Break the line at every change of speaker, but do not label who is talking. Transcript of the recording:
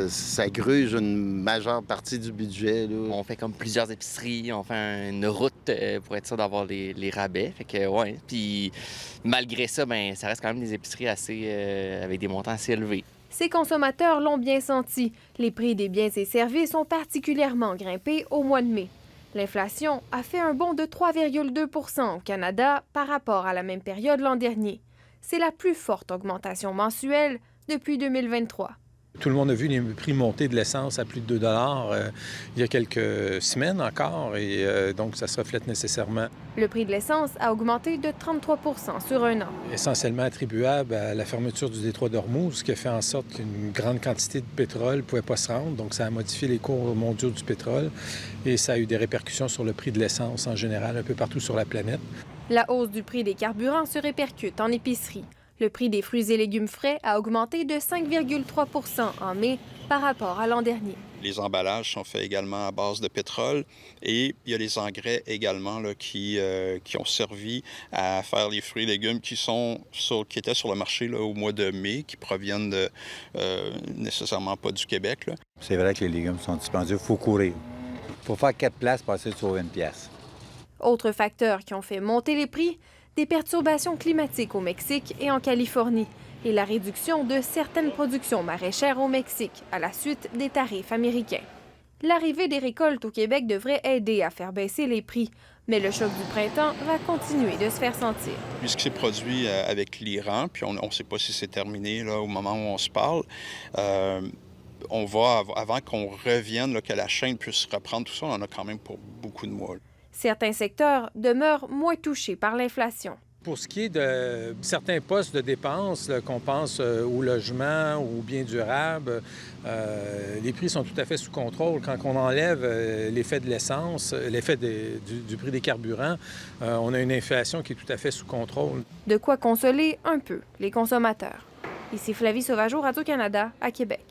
ça gruge une majeure partie du budget, là.
On fait comme plusieurs épiceries, on fait une route pour être sûr d'avoir les rabais. Fait que, ouais. Puis malgré ça, ben ça reste quand même des épiceries assez avec des montants assez élevés.
Ces consommateurs l'ont bien senti. Les prix des biens et services ont particulièrement grimpé au mois de mai. L'inflation a fait un bond de 3,2 % au Canada par rapport à la même période l'an dernier. C'est la plus forte augmentation mensuelle depuis 2023.
Tout le monde a vu les prix monter de l'essence à plus de 2 il y a quelques semaines encore, et donc ça se reflète nécessairement.
Le prix de l'essence a augmenté de 33 % sur un an.
Essentiellement attribuable à la fermeture du détroit d'Ormuz, ce qui a fait en sorte qu'une grande quantité de pétrole ne pouvait pas se rendre. Donc ça a modifié les cours mondiaux du pétrole et ça a eu des répercussions sur le prix de l'essence en général un peu partout sur la planète.
La hausse du prix des carburants se répercute en épicerie. Le prix des fruits et légumes frais a augmenté de 5,3 % en mai par rapport à l'an dernier.
Les emballages sont faits également à base de pétrole et il y a les engrais également là, qui ont servi à faire les fruits et légumes qui étaient sur le marché là, au mois de mai, qui proviennent nécessairement pas du Québec. Là.
C'est vrai que les légumes sont dispendieux, il faut courir. Il faut faire 4 places pour essayer de sauver une pièce.
Autres facteurs qui ont fait monter les prix, des perturbations climatiques au Mexique et en Californie et la réduction de certaines productions maraîchères au Mexique à la suite des tarifs américains. L'arrivée des récoltes au Québec devrait aider à faire baisser les prix, mais le choc du printemps va continuer de se faire sentir.
Puisque c'est produit avec l'Iran, puis on ne sait pas si c'est terminé là, au moment où on se parle, on va, avant qu'on revienne, là, que la chaîne puisse reprendre tout ça, on en a quand même pour beaucoup de mois.
Certains secteurs demeurent moins touchés par l'inflation.
Pour ce qui est de certains postes de dépenses, là, qu'on pense au logement ou aux biens durables, les prix sont tout à fait sous contrôle. Quand on enlève l'effet de l'essence, l'effet du prix des carburants, on a une inflation qui est tout à fait sous contrôle.
De quoi consoler un peu les consommateurs. Ici Flavie Sauvageau, Radio-Canada, à Québec.